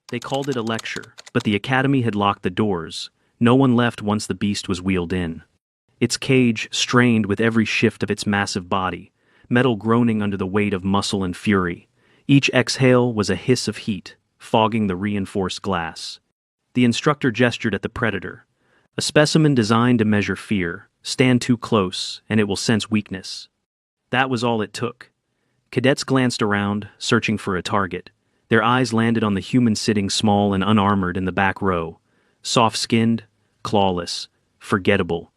They called it a lecture, but the academy had locked the doors. No one left once the beast was wheeled in. Its cage strained with every shift of its massive body, metal groaning under the weight of muscle and fury. Each exhale was a hiss of heat, fogging the reinforced glass. The instructor gestured at the predator. A specimen designed to measure fear. Stand too close, and it will sense weakness. That was all it took. Cadets glanced around, searching for a target. Their eyes landed on the human sitting small and unarmored in the back row. Soft-skinned, clawless, forgettable.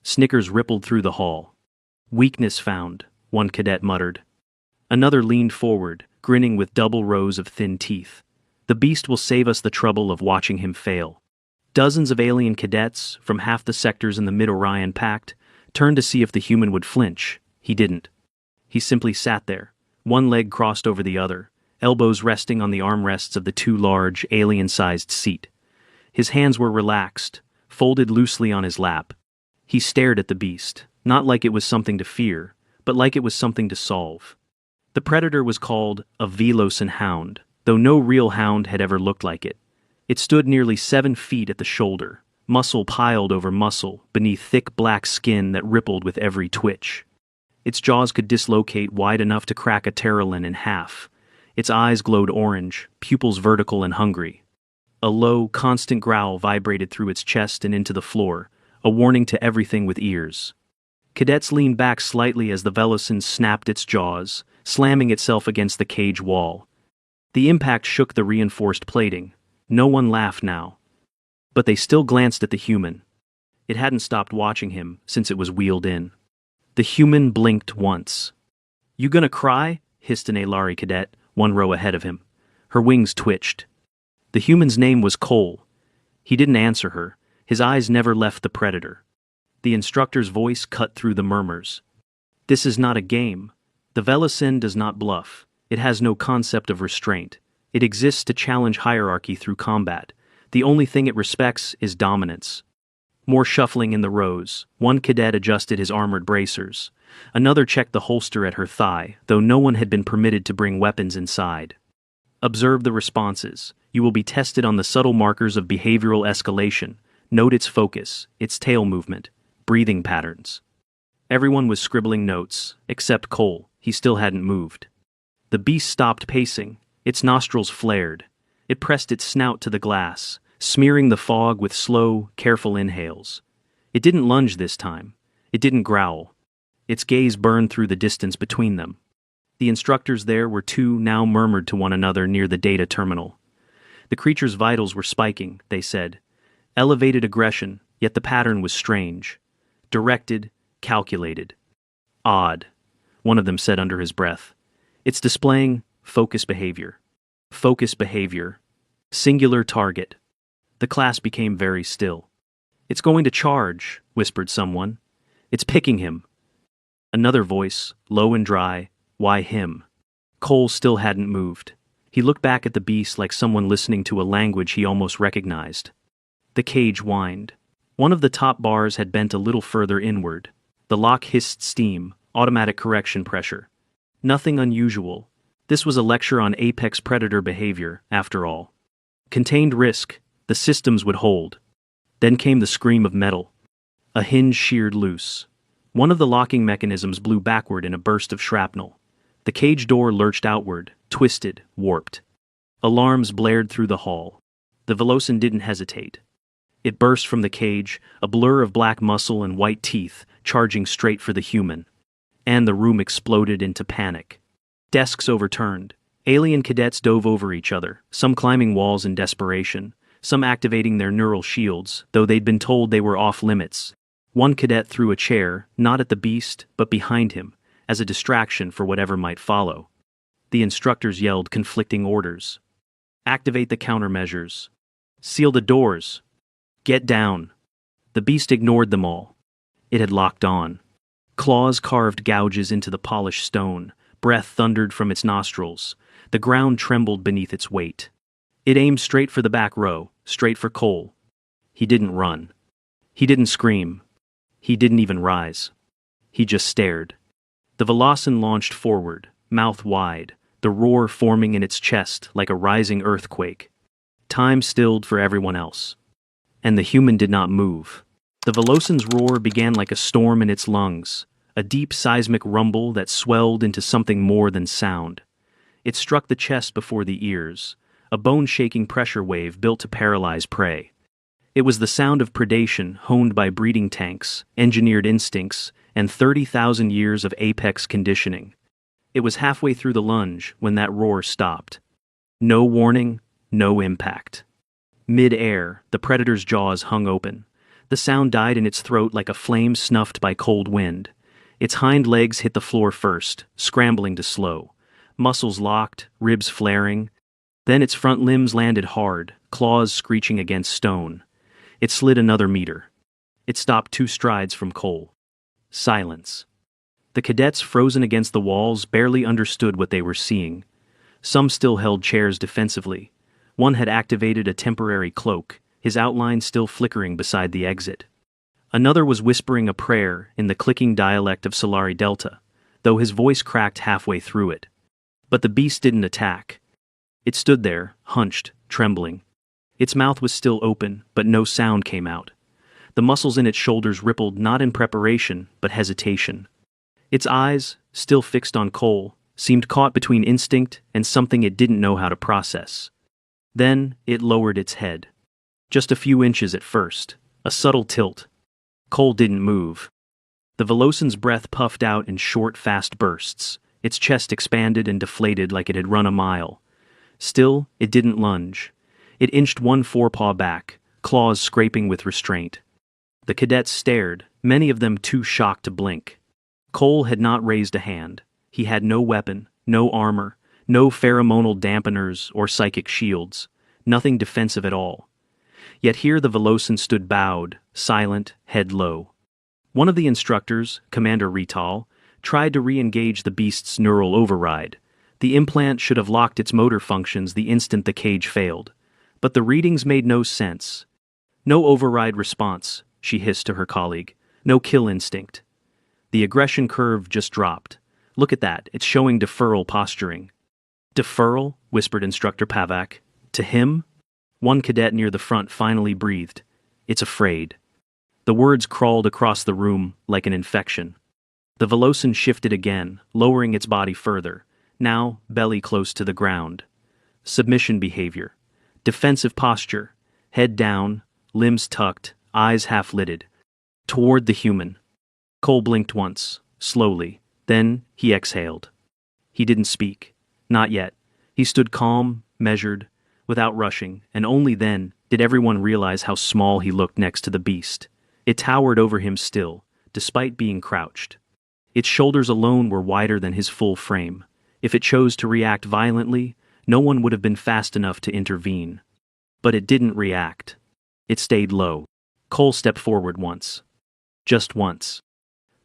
Snickers rippled through the hall. Weakness found, one cadet muttered. Another leaned forward, grinning with double rows of thin teeth. The beast will save us the trouble of watching him fail. Dozens of alien cadets, from half the sectors in the Mid-Orion Pact, turned to see if the human would flinch. He didn't. He simply sat there, one leg crossed over the other, elbows resting on the armrests of the too large, alien-sized seat. His hands were relaxed, folded loosely on his lap. He stared at the beast, not like it was something to fear, but like it was something to solve. The predator was called a Velosan hound, though no real hound had ever looked like it. It stood nearly 7 feet at the shoulder, muscle piled over muscle beneath thick black skin that rippled with every twitch. Its jaws could dislocate wide enough to crack a Terralin in half. Its eyes glowed orange, pupils vertical and hungry. A low, constant growl vibrated through its chest and into the floor, a warning to everything with ears. Cadets leaned back slightly as the Velosan snapped its jaws, slamming itself against the cage wall. The impact shook the reinforced plating. No one laughed now. But they still glanced at the human. It hadn't stopped watching him since it was wheeled in. The human blinked once. "You gonna cry?" hissed an Alari cadet, one row ahead of him. Her wings twitched. The human's name was Cole. He didn't answer her. His eyes never left the predator. The instructor's voice cut through the murmurs. "This is not a game. The Velosan does not bluff. It has no concept of restraint. It exists to challenge hierarchy through combat. The only thing it respects is dominance." More shuffling in the rows. One cadet adjusted his armored bracers. Another checked the holster at her thigh, though no one had been permitted to bring weapons inside. Observe the responses. You will be tested on the subtle markers of behavioral escalation. Note its focus, its tail movement, breathing patterns. Everyone was scribbling notes, except Cole. He still hadn't moved. The beast stopped pacing. Its nostrils flared. It pressed its snout to the glass, smearing the fog with slow, careful inhales. It didn't lunge this time. It didn't growl. Its gaze burned through the distance between them. The instructors there were two now murmured to one another near the data terminal. The creature's vitals were spiking, they said. Elevated aggression, yet the pattern was strange. Directed, calculated. Odd, one of them said under his breath. It's displaying focus behavior. Focus behavior. Singular target. The class became very still. "It's going to charge," whispered someone. "It's picking him." Another voice, low and dry, "Why him?" Cole still hadn't moved. He looked back at the beast like someone listening to a language he almost recognized. The cage whined. One of the top bars had bent a little further inward. The lock hissed steam, automatic correction pressure. Nothing unusual. This was a lecture on apex predator behavior, after all. Contained risk. The systems would hold. Then came the scream of metal. A hinge sheared loose. One of the locking mechanisms blew backward in a burst of shrapnel. The cage door lurched outward, twisted, warped. Alarms blared through the hall. The Velosan didn't hesitate. It burst from the cage, a blur of black muscle and white teeth, charging straight for the human. And the room exploded into panic. Desks overturned. Alien cadets dove over each other, some climbing walls in desperation, some activating their neural shields, though they'd been told they were off limits. One cadet threw a chair, not at the beast, but behind him, as a distraction for whatever might follow. The instructors yelled conflicting orders. Activate the countermeasures. Seal the doors. Get down. The beast ignored them all. It had locked on. Claws carved gouges into the polished stone. Breath thundered from its nostrils. The ground trembled beneath its weight. It aimed straight for the back row, straight for Cole. He didn't run. He didn't scream. He didn't even rise. He just stared. The Velosan launched forward, mouth wide, the roar forming in its chest like a rising earthquake. Time stilled for everyone else. And the human did not move. The Velocin's roar began like a storm in its lungs, a deep seismic rumble that swelled into something more than sound. It struck the chest before the ears, a bone-shaking pressure wave built to paralyze prey. It was the sound of predation honed by breeding tanks, engineered instincts, and 30,000 years of apex conditioning. It was halfway through the lunge when that roar stopped. No warning, no impact. Mid-air, the predator's jaws hung open. The sound died in its throat like a flame snuffed by cold wind. Its hind legs hit the floor first, scrambling to slow. Muscles locked, ribs flaring. Then its front limbs landed hard, claws screeching against stone. It slid another meter. It stopped 2 strides from Cole. Silence. The cadets frozen against the walls barely understood what they were seeing. Some still held chairs defensively. One had activated a temporary cloak, his outline still flickering beside the exit. Another was whispering a prayer in the clicking dialect of Solari Delta, though his voice cracked halfway through it. But the beast didn't attack. It stood there, hunched, trembling. Its mouth was still open, but no sound came out. The muscles in its shoulders rippled not in preparation, but hesitation. Its eyes, still fixed on Cole, seemed caught between instinct and something it didn't know how to process. Then it lowered its head. Just a few inches at first, a subtle tilt. Cole didn't move. The Velocin's breath puffed out in short, fast bursts. Its chest expanded and deflated like it had run a mile. Still, it didn't lunge. It inched one forepaw back, claws scraping with restraint. The cadets stared, many of them too shocked to blink. Cole had not raised a hand. He had no weapon, no armor, no pheromonal dampeners or psychic shields, nothing defensive at all. Yet here the Velocin stood bowed, silent, head low. One of the instructors, Commander Rital, tried to re-engage the beast's neural override. The implant should have locked its motor functions the instant the cage failed. But the readings made no sense. No override response, she hissed to her colleague. No kill instinct. The aggression curve just dropped. Look at that, it's showing deferral posturing. Deferral? Whispered Instructor Pavak. To him? One cadet near the front finally breathed. It's afraid. The words crawled across the room like an infection. The Velocin shifted again, lowering its body further, now belly close to the ground. Submission behavior. Defensive posture. Head down, limbs tucked, eyes half-lidded. Toward the human. Cole blinked once, slowly. Then he exhaled. He didn't speak. Not yet. He stood calm, measured, without rushing, and only then did everyone realize how small he looked next to the beast. It towered over him still, despite being crouched. Its shoulders alone were wider than his full frame. If it chose to react violently, no one would have been fast enough to intervene. But it didn't react. It stayed low. Cole stepped forward once. Just once.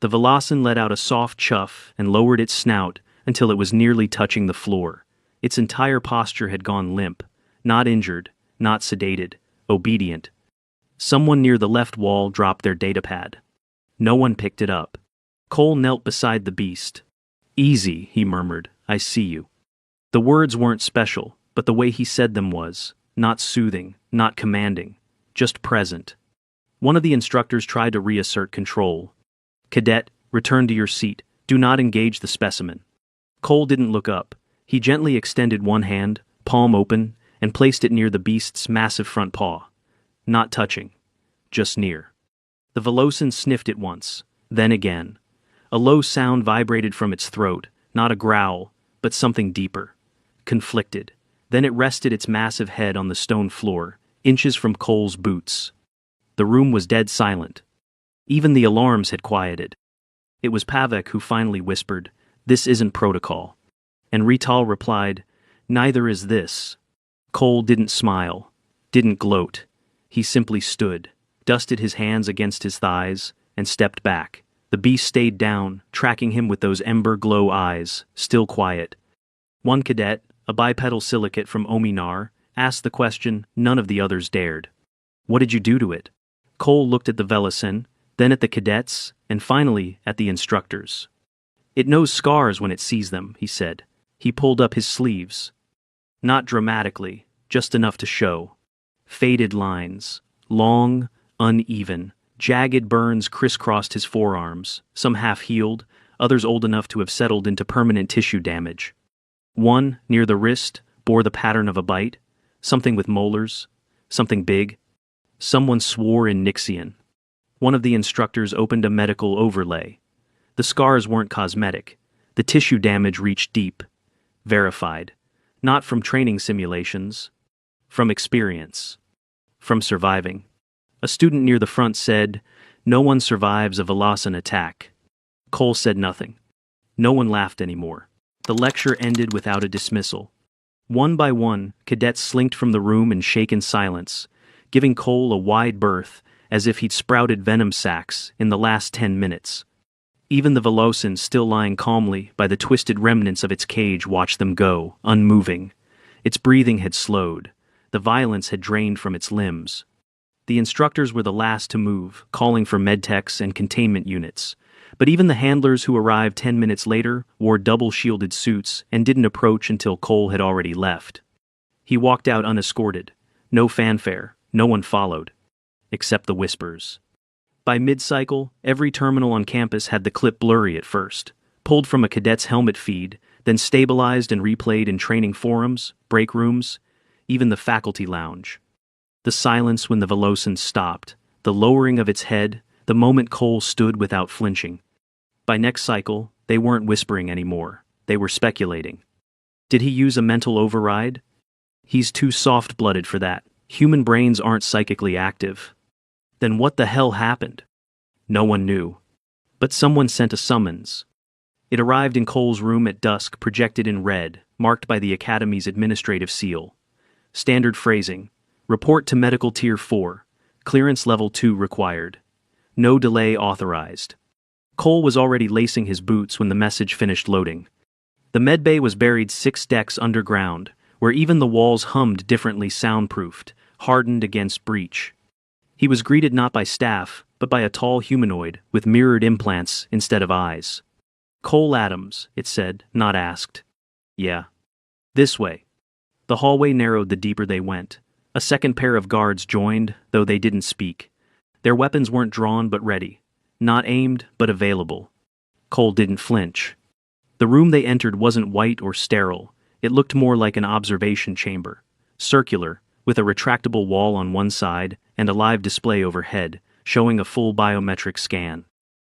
The Velocin let out a soft chuff and lowered its snout until it was nearly touching the floor. Its entire posture had gone limp, not injured, not sedated, obedient. Someone near the left wall dropped their datapad. No one picked it up. Cole knelt beside the beast. "Easy," he murmured, "I see you." The words weren't special, but the way he said them was, not soothing, not commanding, just present. One of the instructors tried to reassert control. "Cadet, return to your seat. Do not engage the specimen." Cole didn't look up. He gently extended one hand, palm open, and placed it near the beast's massive front paw. Not touching. Just near. The Velocin sniffed it once, then again. A low sound vibrated from its throat, not a growl, but something deeper. Conflicted. Then it rested its massive head on the stone floor, inches from Cole's boots. The room was dead silent. Even the alarms had quieted. It was Pavek who finally whispered, "This isn't protocol." And Rital replied, "Neither is this." Cole didn't smile, didn't gloat. He simply stood, dusted his hands against his thighs, and stepped back. The beast stayed down, tracking him with those ember-glow eyes, still quiet. One cadet, a bipedal silicate from Ominar, asked the question none of the others dared. "What did you do to it?" Cole looked at the Velocin, then at the cadets, and finally at the instructors. "It knows scars when it sees them," he said. He pulled up his sleeves. Not dramatically, just enough to show. Faded lines. Long, uneven, jagged burns crisscrossed his forearms, some half-healed, others old enough to have settled into permanent tissue damage. One, near the wrist, bore the pattern of a bite, something with molars, something big. Someone swore in Nixian. One of the instructors opened a medical overlay. The scars weren't cosmetic. The tissue damage reached deep. Verified. Not from training simulations. From experience. From surviving. A student near the front said, "No one survives a Velosan attack." Cole said nothing. No one laughed anymore. The lecture ended without a dismissal. One by one, cadets slinked from the room in shaken silence, giving Cole a wide berth as if he'd sprouted venom sacs in the last 10 minutes. Even the Velosan, still lying calmly by the twisted remnants of its cage, watched them go, unmoving. Its breathing had slowed. The violence had drained from its limbs. The instructors were the last to move, calling for medtechs and containment units. But even the handlers who arrived 10 minutes later wore double-shielded suits and didn't approach until Cole had already left. He walked out unescorted. No fanfare, no one followed. Except the whispers. By mid-cycle, every terminal on campus had the clip blurry at first, pulled from a cadet's helmet feed, then stabilized and replayed in training forums, break rooms, even the faculty lounge. The silence when the Velosan stopped, the lowering of its head, the moment Cole stood without flinching. By next cycle, they weren't whispering anymore. They were speculating. Did he use a mental override? He's too soft-blooded for that. Human brains aren't psychically active. Then what the hell happened? No one knew. But someone sent a summons. It arrived in Cole's room at dusk, projected in red, marked by the Academy's administrative seal. Standard phrasing. Report to Medical Tier 4. Clearance Level 2 required. No delay authorized. Cole was already lacing his boots when the message finished loading. The medbay was buried 6 decks underground, where even the walls hummed differently, soundproofed, hardened against breach. He was greeted not by staff, but by a tall humanoid with mirrored implants instead of eyes. "Cole Adams," it said, not asked. "Yeah." "This way." The hallway narrowed the deeper they went. A second pair of guards joined, though they didn't speak. Their weapons weren't drawn but ready. Not aimed, but available. Cole didn't flinch. The room they entered wasn't white or sterile. It looked more like an observation chamber. Circular, with a retractable wall on one side and a live display overhead, showing a full biometric scan.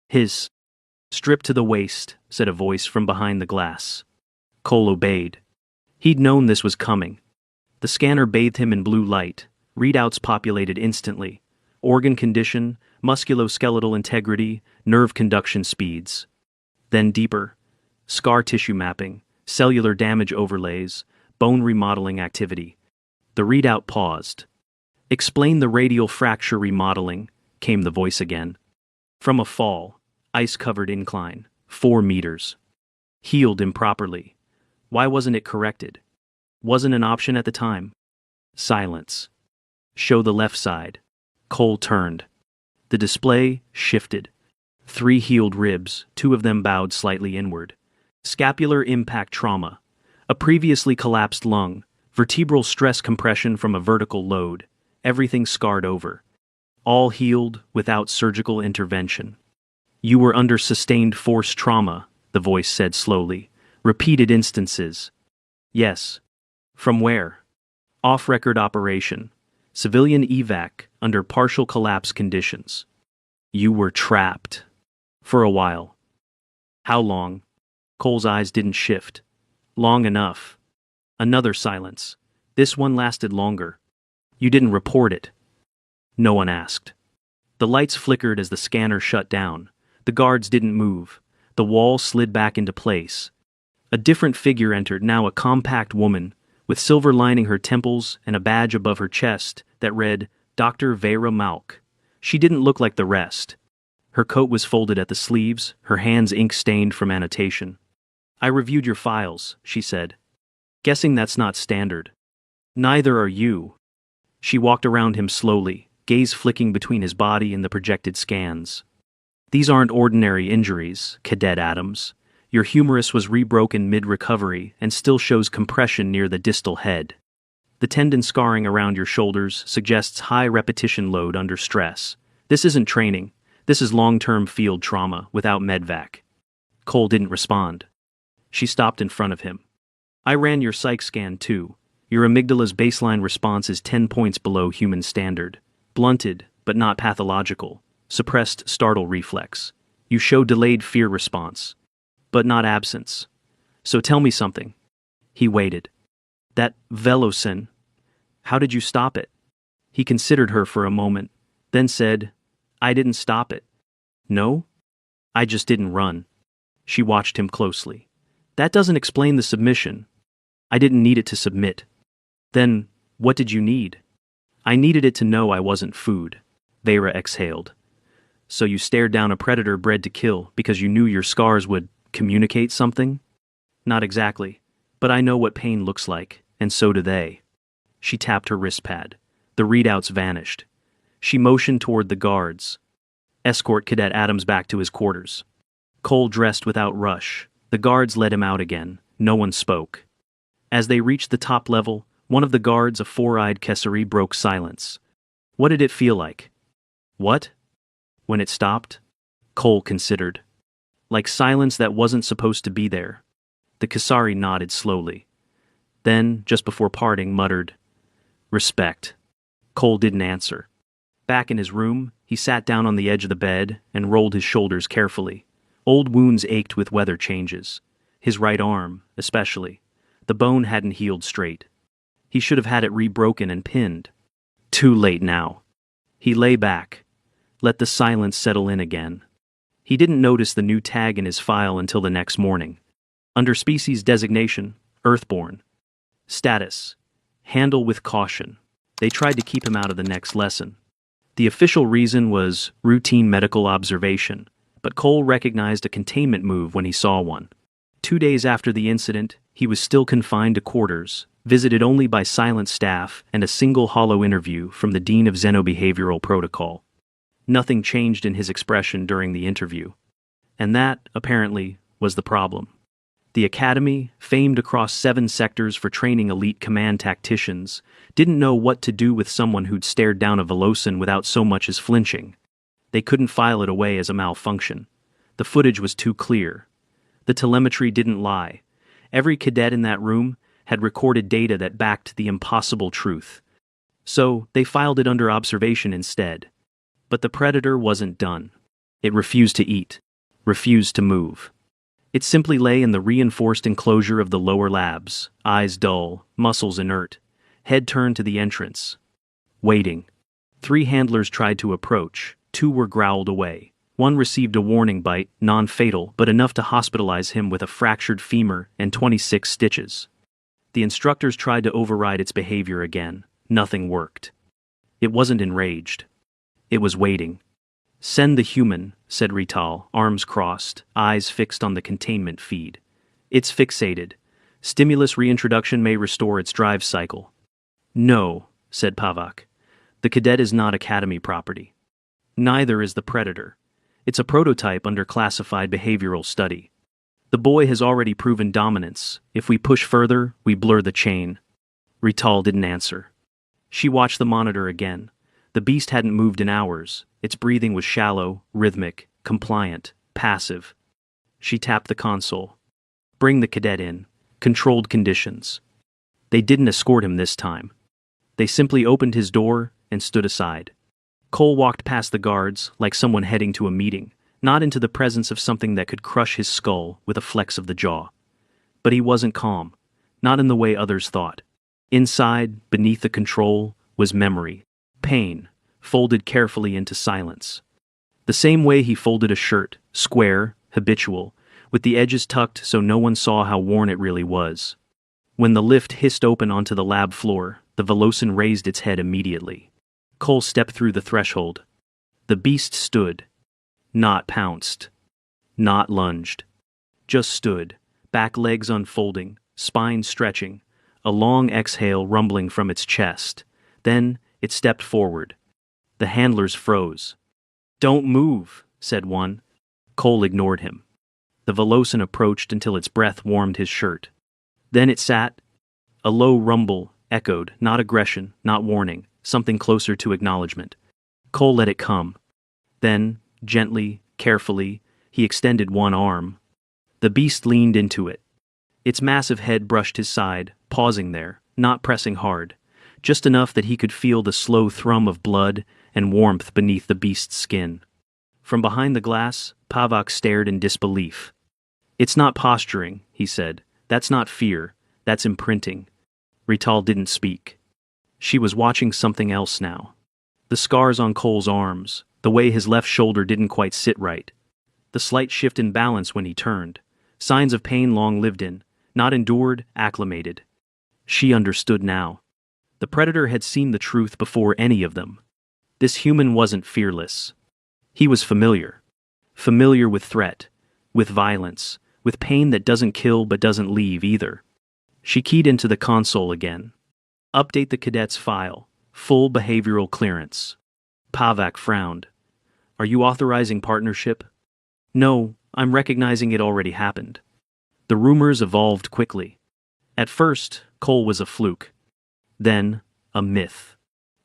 "His stripped to the waist," said a voice from behind the glass. Cole obeyed. He'd known this was coming. The scanner bathed him in blue light. Readouts populated instantly. Organ condition, musculoskeletal integrity, nerve conduction speeds. Then deeper. Scar tissue mapping, cellular damage overlays, bone remodeling activity. The readout paused. "Explain the radial fracture remodeling," came the voice again. From a fall, ice-covered incline, 4 meters. Healed improperly. Why wasn't it corrected? Wasn't an option at the time. Silence. "Show the left side." Cole turned. The display shifted. 3 healed ribs, 2 of them bowed slightly inward. Scapular impact trauma. A previously collapsed lung. Vertebral stress compression from a vertical load. Everything scarred over. All healed without surgical intervention. "You were under sustained force trauma," the voice said slowly. "Repeated instances." "Yes." "From where?" "Off-record operation. Civilian evac under partial collapse conditions." "You were trapped." "For a while." "How long?" Cole's eyes didn't shift. "Long enough." Another silence. This one lasted longer. "You didn't report it." No one asked. The lights flickered as the scanner shut down. The guards didn't move. The wall slid back into place. A different figure entered, now a compact woman, with silver lining her temples and a badge above her chest that read, "Dr. Vera Malk." She didn't look like the rest. Her coat was folded at the sleeves, her hands ink-stained from annotation. "I reviewed your files," she said. "Guessing that's not standard." "Neither are you." She walked around him slowly, gaze flicking between his body and the projected scans. "These aren't ordinary injuries, Cadet Adams. Your humerus was rebroken mid-recovery and still shows compression near the distal head." The tendon scarring around your shoulders suggests high repetition load under stress. This isn't training. This is long-term field trauma without medvac. Cole didn't respond. She stopped in front of him. I ran your psych scan too. Your amygdala's baseline response is 10 points below human standard. Blunted, but not pathological. Suppressed startle reflex. You show delayed fear response, but not absence. So tell me something. He waited. That Velocin, how did you stop it? He considered her for a moment, then said, I didn't stop it. No? I just didn't run. She watched him closely. That doesn't explain the submission. I didn't need it to submit. Then, what did you need? I needed it to know I wasn't food. Vera exhaled. So you stared down a predator bred to kill because you knew your scars would communicate something? Not exactly, but I know what pain looks like, and so do they. She tapped her wrist pad. The readouts vanished. She motioned toward the guards. Escort Cadet Adams back to his quarters. Cole dressed without rush. The guards let him out again. No one spoke. As they reached the top level, one of the guards, a four-eyed Kesari, broke silence. What did it feel like? What? When it stopped? Cole considered. Like silence that wasn't supposed to be there. The Kesari nodded slowly. Then, just before parting, muttered, Respect. Cole didn't answer. Back in his room, he sat down on the edge of the bed and rolled his shoulders carefully. Old wounds ached with weather changes. His right arm, especially. The bone hadn't healed straight. He should have had it rebroken and pinned. Too late now. He lay back. Let the silence settle in again. He didn't notice the new tag in his file until the next morning. Under species designation, Earthborn. Status, handle with caution. They tried to keep him out of the next lesson. The official reason was routine medical observation, but Cole recognized a containment move when he saw one. 2 days after the incident, he was still confined to quarters, visited only by silent staff and a single hollow interview from the Dean of Xenobehavioral Protocol. Nothing changed in his expression during the interview. And that, apparently, was the problem. The Academy, famed across 7 sectors for training elite command tacticians, didn't know what to do with someone who'd stared down a Velocin without so much as flinching. They couldn't file it away as a malfunction. The footage was too clear. The telemetry didn't lie. Every cadet in that room had recorded data that backed the impossible truth. So, they filed it under observation instead. But the predator wasn't done. It refused to eat, refused to move. It simply lay in the reinforced enclosure of the lower labs, eyes dull, muscles inert, head turned to the entrance. Waiting. 3 handlers tried to approach, 2 were growled away. 1 received a warning bite, non-fatal, but enough to hospitalize him with a fractured femur and 26 stitches. The instructors tried to override its behavior again. Nothing worked. It wasn't enraged. It was waiting. Send the human, said Rital, arms crossed, eyes fixed on the containment feed. It's fixated. Stimulus reintroduction may restore its drive cycle. No, said Pavak. The cadet is not Academy property. Neither is the predator. It's a prototype under classified behavioral study. The boy has already proven dominance. If we push further, we blur the chain. Rital didn't answer. She watched the monitor again. The beast hadn't moved in hours. Its breathing was shallow, rhythmic, compliant, passive. She tapped the console. Bring the cadet in. Controlled conditions. They didn't escort him this time. They simply opened his door and stood aside. Cole walked past the guards like someone heading to a meeting, not into the presence of something that could crush his skull with a flex of the jaw. But he wasn't calm, not in the way others thought. Inside, beneath the control, was memory, pain, folded carefully into silence. The same way he folded a shirt, square, habitual, with the edges tucked so no one saw how worn it really was. When the lift hissed open onto the lab floor, the Velocin raised its head immediately. Cole stepped through the threshold. The beast stood. Not pounced. Not lunged. Just stood, back legs unfolding, spine stretching, a long exhale rumbling from its chest. Then, it stepped forward. The handlers froze. Don't move, said one. Cole ignored him. The Velocin approached until its breath warmed his shirt. Then it sat. A low rumble, echoed, not aggression, not warning, something closer to acknowledgement. Cole let it come. Then, gently, carefully, he extended one arm. The beast leaned into it. Its massive head brushed his side, pausing there, not pressing hard, just enough that he could feel the slow thrum of blood and warmth beneath the beast's skin. From behind the glass, Pavak stared in disbelief. "It's not posturing," he said. "That's not fear, that's imprinting." Rital didn't speak. She was watching something else now. The scars on Cole's arms, the way his left shoulder didn't quite sit right. The slight shift in balance when he turned. Signs of pain long lived in, not endured, acclimated. She understood now. The predator had seen the truth before any of them. This human wasn't fearless. He was familiar. Familiar with threat, with violence, with pain that doesn't kill but doesn't leave either. She keyed into the console again. Update the cadet's file. Full behavioral clearance. Pavak frowned. "Are you authorizing partnership?" "No, I'm recognizing it already happened." The rumors evolved quickly. At first, Cole was a fluke. Then, a myth.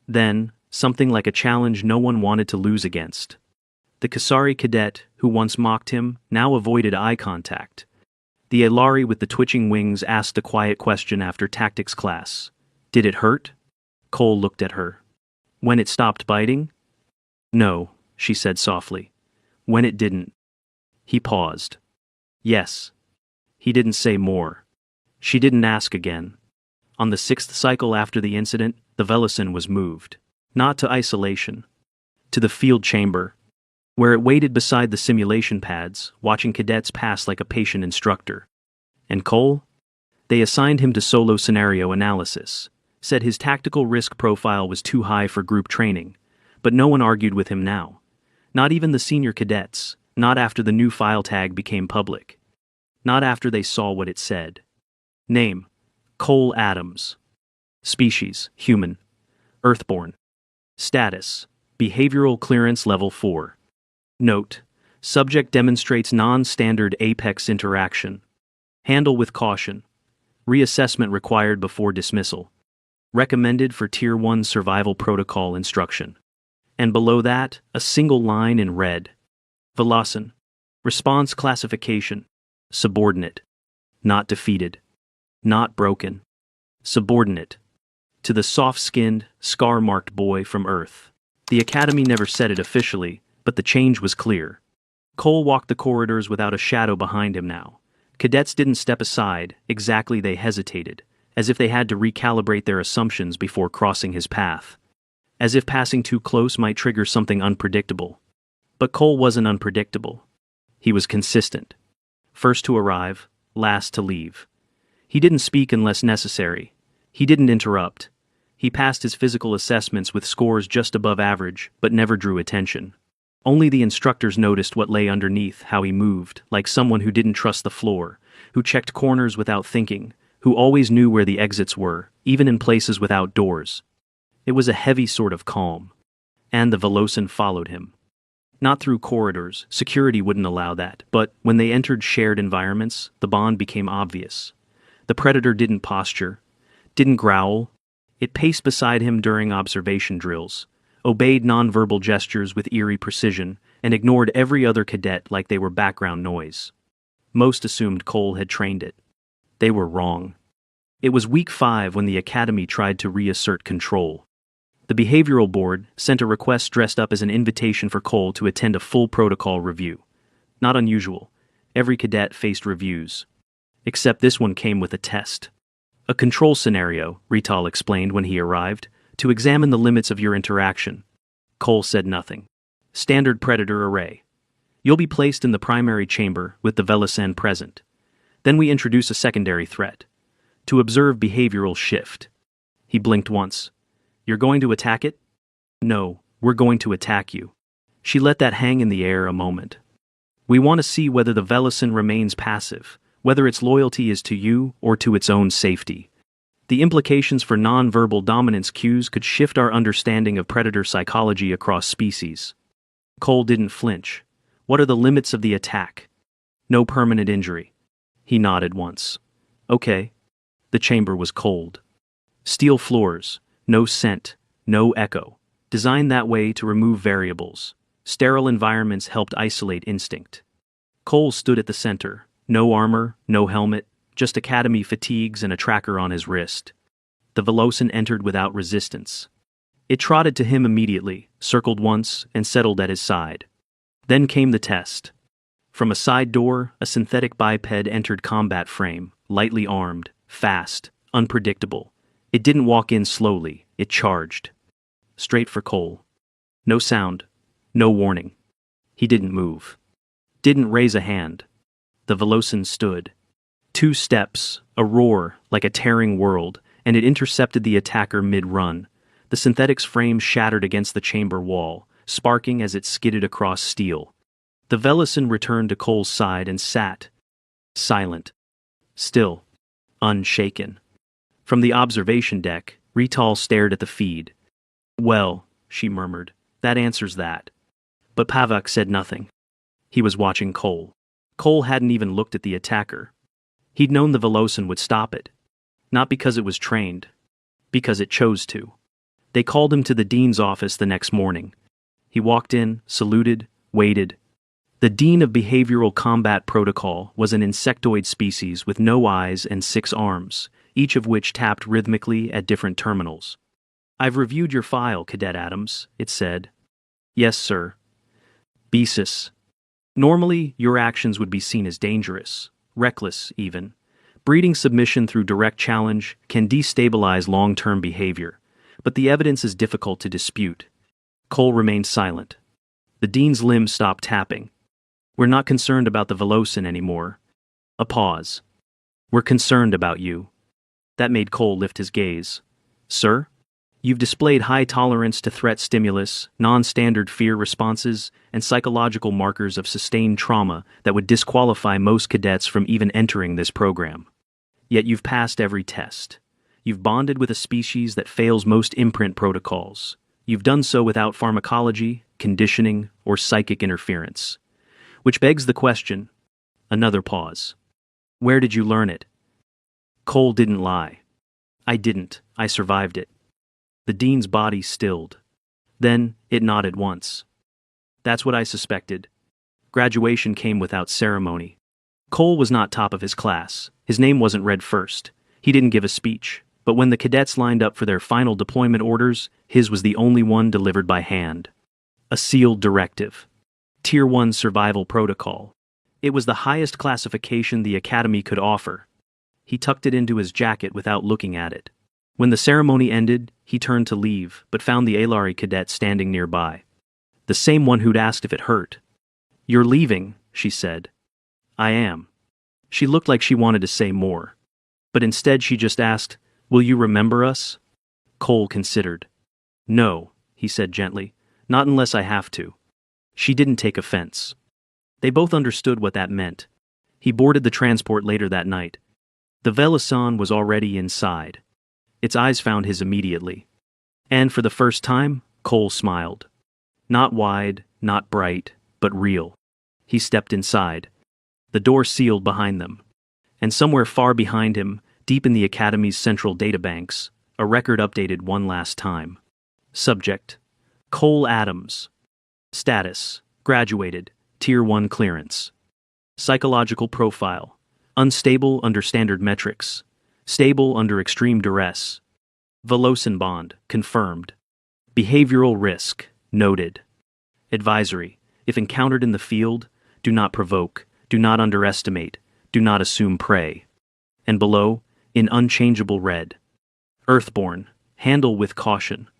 Then, something like a challenge no one wanted to lose against. The Kasari cadet, who once mocked him, now avoided eye contact. The Elari with the twitching wings asked a quiet question after tactics class. "Did it hurt?" Cole looked at her. "When it stopped biting?" "No," she said softly. "When it didn't." He paused. "Yes." He didn't say more. She didn't ask again. On the 6th cycle after the incident, the Velosin was moved. Not to isolation. To the field chamber, where it waited beside the simulation pads, watching cadets pass like a patient instructor. And Cole? They assigned him to solo scenario analysis, said his tactical risk profile was too high for group training, but no one argued with him now. Not even the senior cadets, not after the new file tag became public. Not after they saw what it said. Name: Cole Adams. Species: human. Earthborn. Status: behavioral clearance level 4. Note: subject demonstrates non-standard apex interaction. Handle with caution. Reassessment required before dismissal. Recommended for Tier 1 survival protocol instruction. And below that, a single line in red. Velosin. Response classification. Subordinate. Not defeated. Not broken. Subordinate. To the soft-skinned, scar-marked boy from Earth. The Academy never said it officially, but the change was clear. Cole walked the corridors without a shadow behind him now. Cadets didn't step aside, exactly they hesitated, as if they had to recalibrate their assumptions before crossing his path. As if passing too close might trigger something unpredictable. But Cole wasn't unpredictable. He was consistent. First to arrive, last to leave. He didn't speak unless necessary. He didn't interrupt. He passed his physical assessments with scores just above average, but never drew attention. Only the instructors noticed what lay underneath, how he moved, like someone who didn't trust the floor, who checked corners without thinking, who always knew where the exits were, even in places without doors. It was a heavy sort of calm. And the Velosin followed him. Not through corridors, security wouldn't allow that, but when they entered shared environments, the bond became obvious. The predator didn't posture, didn't growl. It paced beside him during observation drills, obeyed nonverbal gestures with eerie precision, and ignored every other cadet like they were background noise. Most assumed Cole had trained it. They were wrong. It was week 5 when the Academy tried to reassert control. The behavioral board sent a request dressed up as an invitation for Cole to attend a full protocol review. Not unusual. Every cadet faced reviews. Except this one came with a test. A control scenario, Rital explained when he arrived, to examine the limits of your interaction. Cole said nothing. Standard predator array. You'll be placed in the primary chamber with the Velosin present. Then we introduce a secondary threat. To observe behavioral shift. He blinked once. You're going to attack it? No, we're going to attack you. She let that hang in the air a moment. We want to see whether the Velosin remains passive, whether its loyalty is to you or to its own safety. The implications for non-verbal dominance cues could shift our understanding of predator psychology across species. Cole didn't flinch. What are the limits of the attack? No permanent injury. He nodded once. Okay. The chamber was cold. Steel floors, no scent, no echo. Designed that way to remove variables. Sterile environments helped isolate instinct. Cole stood at the center. No armor, no helmet, just academy fatigues and a tracker on his wrist. The Velosan entered without resistance. It trotted to him immediately, circled once, and settled at his side. Then came the test. From a side door, a synthetic biped entered combat frame, lightly armed, fast, unpredictable. It didn't walk in slowly, it charged. Straight for Cole. No sound, no warning. He didn't move. Didn't raise a hand. The Velosan stood. 2 steps, a roar like a tearing world, and it intercepted the attacker mid-run. The synthetic's frame shattered against the chamber wall, sparking as it skidded across steel. The Velosan returned to Cole's side and sat, silent, still, unshaken. From the observation deck, Rital stared at the feed. "Well," she murmured, "that answers that." But Pavak said nothing. He was watching Cole. Cole hadn't even looked at the attacker. He'd known the Velosan would stop it. Not because it was trained. Because it chose to. They called him to the dean's office the next morning. He walked in, saluted, waited. The Dean of Behavioral Combat Protocol was an insectoid species with no eyes and 6 arms, each of which tapped rhythmically at different terminals. "I've reviewed your file, Cadet Adams," it said. "Yes, sir." "Besis. Normally, your actions would be seen as dangerous, reckless even. Breeding submission through direct challenge can destabilize long-term behavior, but the evidence is difficult to dispute." Cole remained silent. The Dean's limbs stopped tapping. "We're not concerned about the Velosan anymore." A pause. "We're concerned about you." That made Cole lift his gaze. "Sir? You've displayed high tolerance to threat stimulus, non-standard fear responses, and psychological markers of sustained trauma that would disqualify most cadets from even entering this program. Yet you've passed every test. You've bonded with a species that fails most imprint protocols. You've done so without pharmacology, conditioning, or psychic interference. Which begs the question." Another pause. "Where did you learn it?" Cole didn't lie. "I didn't. I survived it." The Dean's body stilled. Then it nodded once. "That's what I suspected." Graduation came without ceremony. Cole was not top of his class. His name wasn't read first. He didn't give a speech. But when the cadets lined up for their final deployment orders, his was the only one delivered by hand. A sealed directive. Tier 1 survival protocol. It was the highest classification the Academy could offer. He tucked it into his jacket without looking at it. When the ceremony ended, he turned to leave, but found the Alari cadet standing nearby. The same one who'd asked if it hurt. "You're leaving," she said. "I am." She looked like she wanted to say more. But instead she just asked, "Will you remember us?" Cole considered. "No," he said gently. "Not unless I have to." She didn't take offense. They both understood what that meant. He boarded the transport later that night. The Velosan was already inside. Its eyes found his immediately. And for the first time, Cole smiled. Not wide, not bright, but real. He stepped inside. The door sealed behind them. And somewhere far behind him, deep in the Academy's central databanks, a record updated one last time. Subject: Cole Adams. Status: graduated, Tier 1 clearance. Psychological profile: unstable under standard metrics. Stable under extreme duress. Velosan bond, confirmed. Behavioral risk, noted. Advisory: if encountered in the field, do not provoke, do not underestimate, do not assume prey. And below, in unchangeable red: Earthborn, handle with caution.